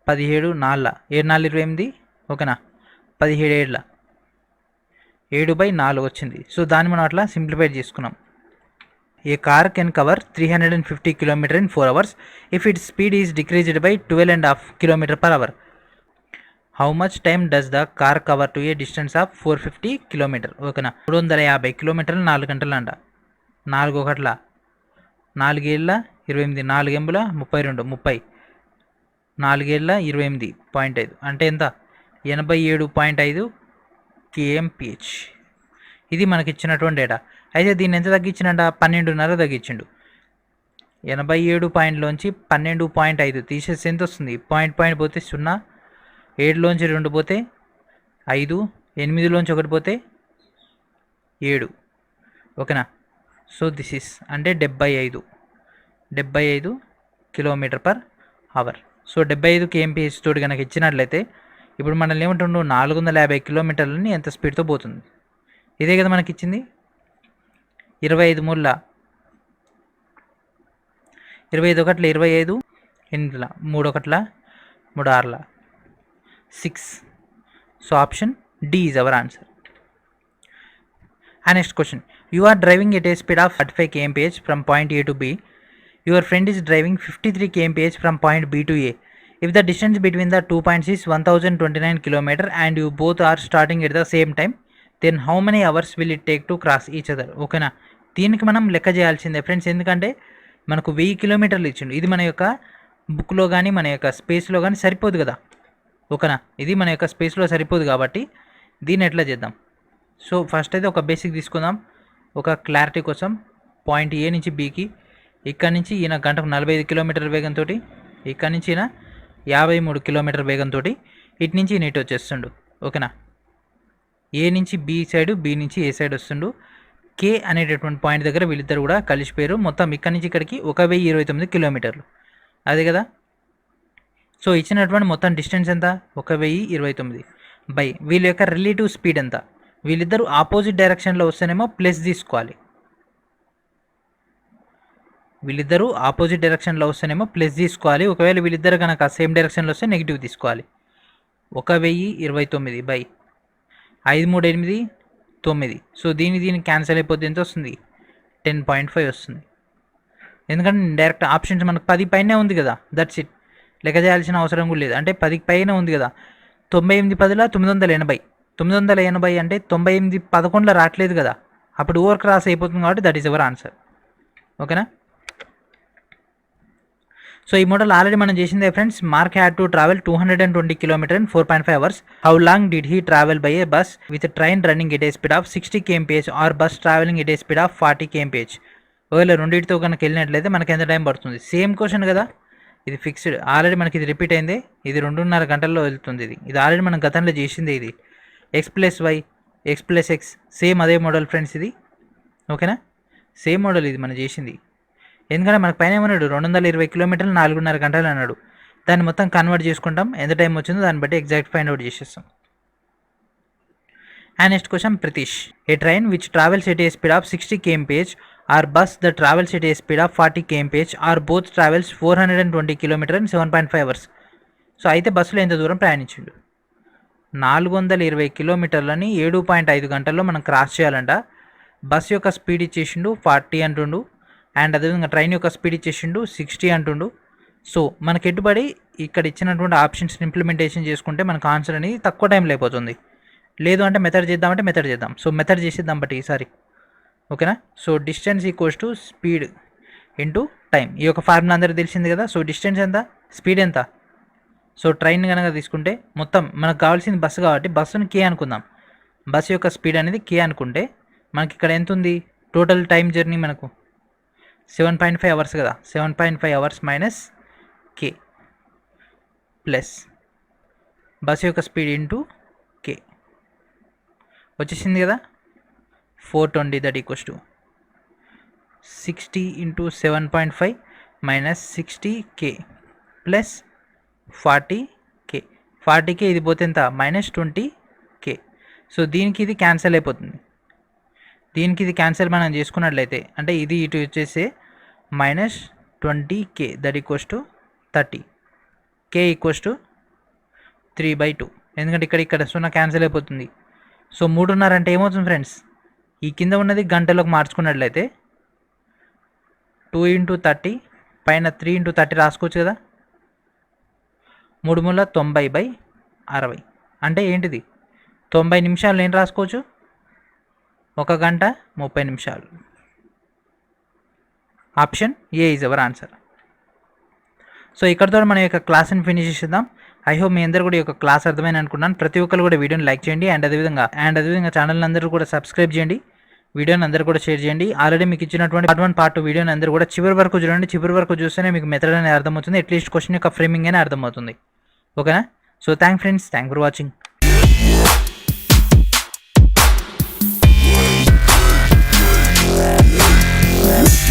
17 4 7 4 28. ఓకేనా. 17 7 7/4 వచ్చింది. సో దాన్ని మనం అట్లా సింప్లిఫై చేసుకున్నాం. A car can cover 350 km in 4 hours if its speed is decreased by 12.5 km/h. How much time does the car cover to a distance of 450 km. ఓకేనా. 350 కిలోమీటర్లు 4 గంటలు అంట. 4 ఒకట్ల 4 ఏళ్ళ 28 4 ఎంబుల 32 30 4 ఏళ్ళ 28.5 అంటే ఎంత? 87.5 kmph. ఇది మనకి ఇచ్చినటువంటి డేటా. అయితే దీన్ని ఎంత తగ్గించిండ? 12.5 తగ్గించిండు. 87 పాయింట్లోంచి 12.5 తీసేస్తే ఎంత వస్తుంది? పాయింట్ పోతే 0, 7లోంచి 2 పోతే 5, 8లోంచి 1 పోతే 7. ఓకేనా? సో దిస్ ఈస్ అంటే 75 kilometer per hour. So 75 kmph తోటి కనుక ఇచ్చినట్లయితే ఇప్పుడు మనల్ని ఏమంటుండు 450 కిలోమీటర్లని ఎంత స్పీడ్తో పోతుంది. ఇదే కదా మనకి ఇచ్చింది. 25 మూల 25 ఒకట్ల 25, 8 3 ఒకట్ల 3 6 6. So option D is our answer. And next question, you are driving at a speed of 45 kmph from point A to B. Your friend is driving 53 kmph from point B to A. If the distance between the 2 points is 1029 km and you both are starting at the same time, then how many hours will it take to cross each other? ఓకేనా? దీనికి మనం లెక్క చేయాల్సిందే friends, ఎందుకంటే మనకు 1000 కిలోమీటర్లు ఇచ్చిండు. ఇది మన యొక్క బుక్లో కానీ మన యొక్క స్పేస్లో కానీ సరిపోదు కదా. ఓకేనా? ఇది మన యొక్క స్పేస్లో సరిపోదు కాబట్టి దీన్ని ఎట్లా చేద్దాం. సో ఫస్ట్ అయితే ఒక బేసిక్ తీసుకుందాం ఒక క్లారిటీ కోసం. పాయింట్ ఏ నుంచి బీకి ఇక్కడ నుంచి ఈయన గంటకు 45 కిలోమీటర్ వేగంతో, ఇక్కడ నుంచి ఈయన 53 కిలోమీటర్ వేగంతో ఇటు నుంచి ఈయన ఇటు వచ్చేస్తుండు. ఓకేనా? ఏ నుంచి బి సైడ్, బి నుంచి ఏ సైడ్ వస్తుండు. కే అనేటటువంటి పాయింట్ దగ్గర వీళ్ళిద్దరు కూడా కలిసిపోయారు. మొత్తం ఇక్కడ నుంచి ఇక్కడికి 1029 కిలోమీటర్లు. అదే కదా. సో ఇచ్చినటువంటి మొత్తం డిస్టెన్స్ ఎంత? 1029 బై వీళ్ళ యొక్క రిలేటివ్ స్పీడ్ ఎంత? వీళ్ళిద్దరూ ఆపోజిట్ డైరెక్షన్లో వస్తేనేమో ప్లస్ తీసుకోవాలి, వీళ్ళిద్దరూ ఆపోజిట్ డైరెక్షన్లో వస్తేనేమో ప్లస్ తీసుకోవాలి. ఒకవేళ వీళ్ళిద్దరు కనుక సేమ్ డైరెక్షన్లో వస్తే నెగిటివ్ తీసుకోవాలి. 1029 బై 5 3 8 9. సో దీనికి క్యాన్సిల్ అయిపోతే ఎంత వస్తుంది? 10.5 వస్తుంది. ఎందుకంటే డైరెక్ట్ ఆప్షన్స్ మనకు 10 పైనే ఉంది కదా, దట్స్ ఇట్. లెక్క చేయాల్సిన అవసరం కూడా లేదు. అంటే 10 పైన ఉంది కదా. 98 10ల 980. 980 అంటే 98 11లో రావట్లేదు కదా, అప్పుడు ఓవర్ క్రాస్ అయిపోతుంది కాబట్టి దట్ ఈస్ అవర్ ఆన్సర్. ఓకేనా? సో ఈ మోడల్ ఆల్రెడీ మనం చేసిందే friends. Mark had to travel 220 km in 4.5 hours. How long did he travel by a bus with train running at a speed of 60 kmph or bus travelling at a speed of 40 kmph? ఒకవేళ రెండింటితో కనుక వెళ్ళినట్లయితే మనకి ఎంత time పడుతుంది? Same question కదా, ఇది fixed. Already మనకి ఇది రిపీట్ అయింది. ఇది 2.5 గంటల్లో వెళ్తుంది. ఇది ఆల్రెడీ మనం గతంలో చేసిందే. ఇది x+y x+x సేమ్ అదే మోడల్ ఫ్రెండ్స్ ఇది. ఓకేనా? సేమ్ మోడల్ ఇది మనం చేసింది. ఎందుకంటే మనకు పైన ఏమన్నాడు 220 కిలోమీటర్లు 4.5 గంటలు అన్నాడు. దాన్ని మొత్తం కన్వర్ట్ చేసుకుంటాం, ఎంత టైం వచ్చిందో దాన్ని బట్టి ఎగ్జాక్ట్ ఫైండ్ అవుట్ చేసేస్తాం. And next question, Pratish, a train which travels at a speed of 60 kmph or bus the travels at a speed of 40 kmph or both travels 420 km in 7.5 hours. So అయితే బస్సులో ఎంత దూరం ప్రయాణించిండు? 420 కిలోమీటర్లని 7.5 గంటల్లో మనం cross చేయాలంట. Bus యొక్క speed ఇచ్చేసిండు 40 అంటుండు, and అదేవిధంగా ట్రైన్ యొక్క స్పీడ్ ఇచ్చేసిండు 60 అంటుండు. సో మనకి ఎటుబడి ఇక్కడ ఇచ్చినటువంటి ఆప్షన్స్ ఇంప్లిమెంటేషన్ చేసుకుంటే మనకు ఆన్సర్ అనేది తక్కువ టైంలో అయిపోతుంది. లేదు అంటే మెథడ్ చేద్దామంటే మెథడ్ చేద్దాం. సో మెథడ్ చేసేద్దాం బట్ ఈసారి. ఓకేనా? So distance equals to speed into time. ఈ యొక్క ఫార్ములా అందరికీ తెలిసింది కదా. సో డిస్టెన్స్ ఎంత, స్పీడ్ ఎంత. సో ట్రైన్ కనుక తీసుకుంటే మొత్తం మనకు కావాల్సింది బస్సు కాబట్టి బస్సుని కే అనుకుందాం. బస్సు యొక్క స్పీడ్ అనేది కే అనుకుంటే మనకి ఇక్కడ ఎంత ఉంది? టోటల్ టైం జర్నీ మనకు 7.5 hours కదా. 7.5 hours మైనస్ కే ప్లస్ బస్సు యొక్క స్పీడ్ ఇంటూ కే వచ్చేసింది కదా. 420 that equals to 60 into 7.5 minus 60k plus 40k. 40k ఇది పోతే ఎంత? Minus 20k. సో దీనికి ఇది క్యాన్సిల్ అయిపోతుంది. దీనికి ఇది క్యాన్సిల్ మనం చేసుకున్నట్లయితే అంటే ఇది ఇటు వచ్చేసి minus 20k that equals to 30. k equals to 3/2. ఎందుకంటే ఇక్కడ 0 క్యాన్సిల్ అయిపోతుంది. సో 3.5 అంటే ఏమవుతుంది ఫ్రెండ్స్? ఈ కింద ఉన్నది గంటలోకి మార్చుకున్నట్లయితే 2 × 30 పైన 3 × 30 రాసుకోవచ్చు కదా. 3 × 90/60 అంటే ఏంటిది? 90 నిమిషాలు నేను రాసుకోవచ్చు. 1 గంట 30 నిమిషాలు. Option A is our answer. So ఇక్కడితో మన యొక్క క్లాస్ని ఫినిష్ చేద్దాం. ఐ హోప్ మీ అందరూ కూడా ఈ యొక్క క్లాస్ అర్థమైంది అనుకున్నాను. ప్రతి ఒక్కరు కూడా వీడియోని లైక్ చేయండి, అండ్ అదేవిధంగా ఛానల్ అందరూ కూడా సబ్స్క్రైబ్ చేయండి. వీడియోని అందరూ కూడా షేర్ చేయండి. ఆల్రెడీ మీకు ఇచ్చినటువంటి పార్ట్ 1 పార్ట్ 2 వీడియోని అందరూ కూడా చివరి వరకు చూడండి. చివరి వరకు చూస్తేనే మీకు మెథడ్ అనేది అర్థమవుతుంది. అట్లీస్ట్ క్వశ్చన్ యొక్క ఫ్రేమింగ్ అయినా అర్థమవుతుంది. ఓకేనా? So thank friends, thank for watching. Yeah.